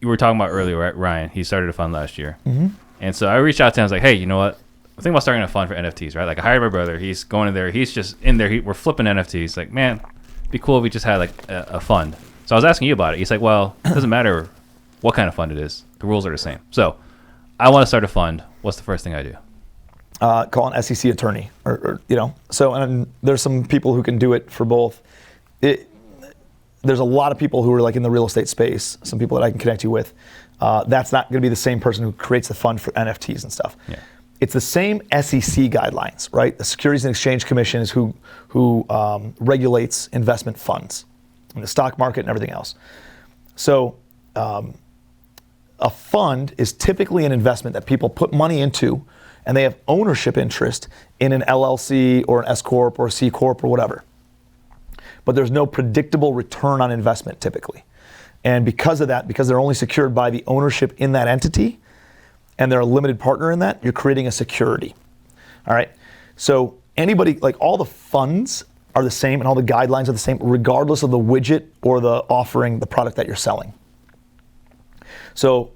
you were talking about earlier, right? Ryan, he started a fund last year. Mm-hmm. And so I reached out to him. I was like, hey, you know what? I'm thinking about starting a fund for NFTs, right? Like I hired my brother. He's going in there. He's just in there. We're flipping NFTs. Like, man, it'd be cool if we just had like a fund. So I was asking you about it. He's like, well, it doesn't matter what kind of fund it is. The rules are the same. So I want to start a fund. What's the first thing I do? Call an SEC attorney, or So, and there's some people who can do it for both. There's a lot of people who are like in the real estate space. Some people that I can connect you with. That's not going to be the same person who creates the fund for NFTs and stuff. Yeah. It's the same SEC guidelines, right? The Securities and Exchange Commission is who regulates investment funds, and the stock market and everything else. So, a fund is typically an investment that people put money into, and they have ownership interest in an LLC or an S corp or a C corp or whatever. But there's no predictable return on investment typically. And because of that, because they're only secured by the ownership in that entity, and they're a limited partner in that, you're creating a security. All right. So anybody, like all the funds are the same and all the guidelines are the same, regardless of the widget or the offering, the product that you're selling. So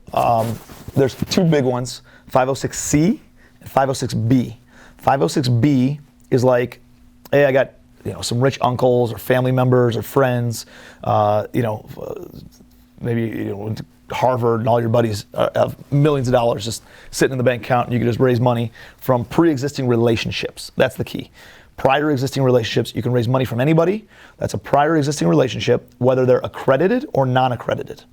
there's two big ones, 506C and 506B. 506B is like, hey, I got some rich uncles or family members or friends, maybe went to Harvard and all your buddies have millions of dollars just sitting in the bank account, and you can just raise money from pre-existing relationships. That's the key. Prior existing relationships, you can raise money from anybody. That's a prior existing relationship, whether they're accredited or non-accredited.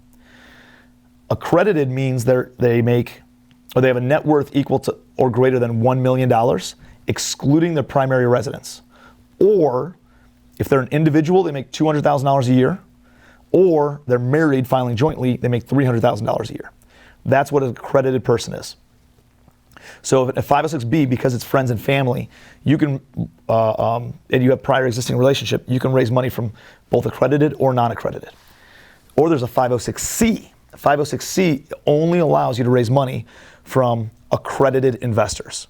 Accredited means they have a net worth equal to or greater than $1 million, excluding their primary residence. Or if they're an individual, they make $200,000 a year. Or they're married, filing jointly, they make $300,000 a year. That's what an accredited person is. So if 506B, because it's friends and family, you can, and you have prior existing relationship, you can raise money from both accredited or non-accredited. Or there's a 506C. 506C only allows you to raise money from accredited investors.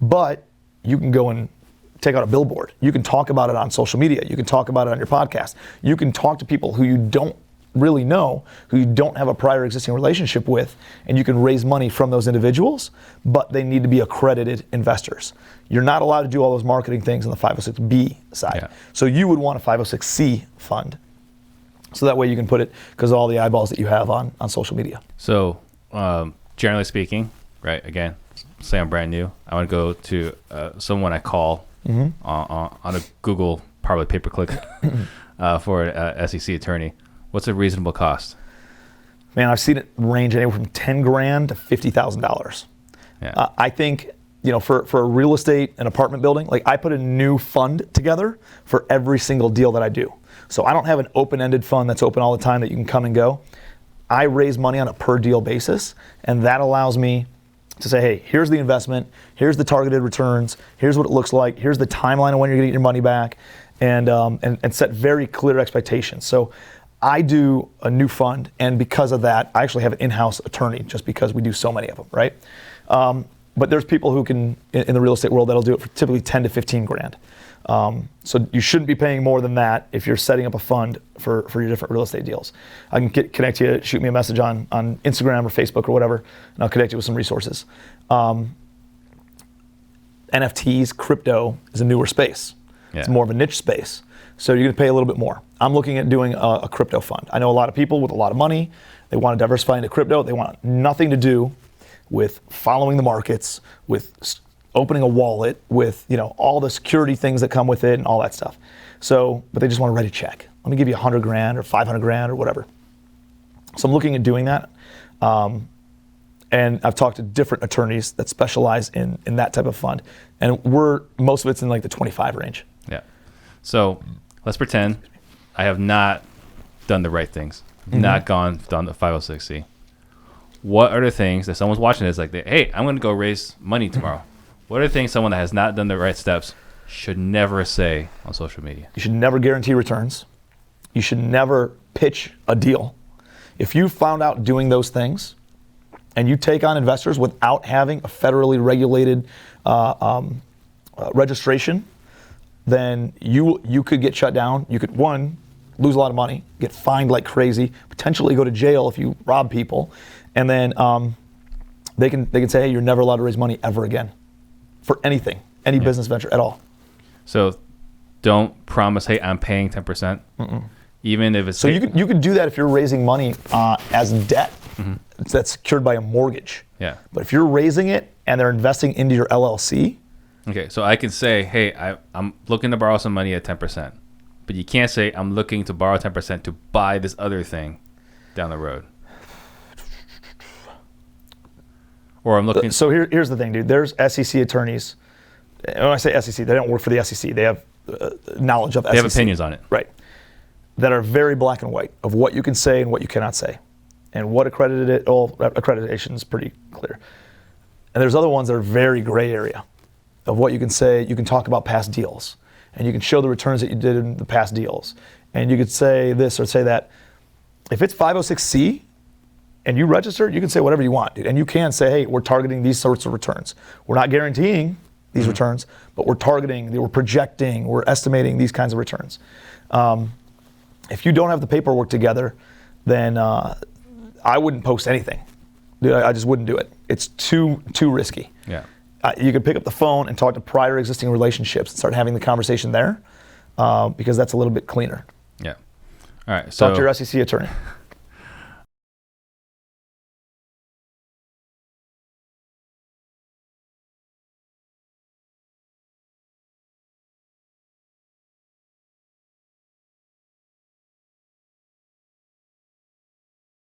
But you can go and take out a billboard. You can talk about it on social media. You can talk about it on your podcast. You can talk to people who you don't really know, who you don't have a prior existing relationship with, and you can raise money from those individuals, but they need to be accredited investors. You're not allowed to do all those marketing things on the 506B side. Yeah. So you would want a 506C fund. So that way you can put it, because of all the eyeballs that you have on social media. So generally speaking, right, again, say I'm brand new, I want to go to someone I call on a Google, probably pay-per-click for an SEC attorney. What's a reasonable cost? Man, I've seen it range anywhere from $10,000 to $50,000. Yeah. I think, for a real estate and apartment building, like I put a new fund together for every single deal that I do. So I don't have an open-ended fund that's open all the time that you can come and go. I raise money on a per deal basis, and that allows me to say, hey, here's the investment, here's the targeted returns, here's what it looks like, here's the timeline of when you're gonna get your money back, and set very clear expectations. So I do a new fund, and because of that, I actually have an in-house attorney just because we do so many of them, right? But there's people who can, in the real estate world, that'll do it for typically 10 to 15 grand. So you shouldn't be paying more than that if you're setting up a fund for your different real estate deals. I can connect you, shoot me a message on Instagram or Facebook or whatever, and I'll connect you with some resources. NFTs, crypto is a newer space. Yeah. It's more of a niche space. So you're gonna pay a little bit more. I'm looking at doing a crypto fund. I know a lot of people with a lot of money, they wanna diversify into crypto. They want nothing to do with following the markets, with opening a wallet, with all the security things that come with it and all that stuff. So, but they just want to write a check. Let me give you $100,000 or $500,000 or whatever. So I'm looking at doing that. And I've talked to different attorneys that specialize in that type of fund. And most of it's in like the 25 range. Yeah. So let's pretend I have not done the right things, not done the 506C. What are the things that someone's watching this like, hey, I'm going to go raise money tomorrow? What are the things someone that has not done the right steps should never say on social media? You should never guarantee returns. You should never pitch a deal. If you found out doing those things and you take on investors without having a federally regulated registration, then you could get shut down. You could, one, lose a lot of money, get fined like crazy, potentially go to jail if you rob people, and then they can say, hey, you're never allowed to raise money ever again for anything, any business venture at all. So don't promise, hey, I'm paying 10%. Even if it's... So you could do that if you're raising money as debt that's secured by a mortgage. Yeah. But if you're raising it and they're investing into your LLC... Okay, so I can say, hey, I'm looking to borrow some money at 10%. But you can't say, I'm looking to borrow 10% to buy this other thing down the road. Or I'm looking... So here's the thing, dude. There's SEC attorneys. When I say SEC, they don't work for the SEC. They have knowledge of SEC. They have opinions on it. Right. That are very black and white of what you can say and what you cannot say. And what accreditation is pretty clear. And there's other ones that are very gray area of what you can say. You can talk about past deals. And you can show the returns that you did in the past deals. And you could say this or say that. If it's 506C and you register, you can say whatever you want, dude. And you can say, hey, we're targeting these sorts of returns. We're not guaranteeing these returns, but we're targeting, we're projecting, we're estimating these kinds of returns. If you don't have the paperwork together, then I wouldn't post anything. Dude, I just wouldn't do it. It's too risky. Yeah. You could pick up the phone and talk to prior existing relationships and start having the conversation there because that's a little bit cleaner. Yeah. All right. So talk to your SEC attorney.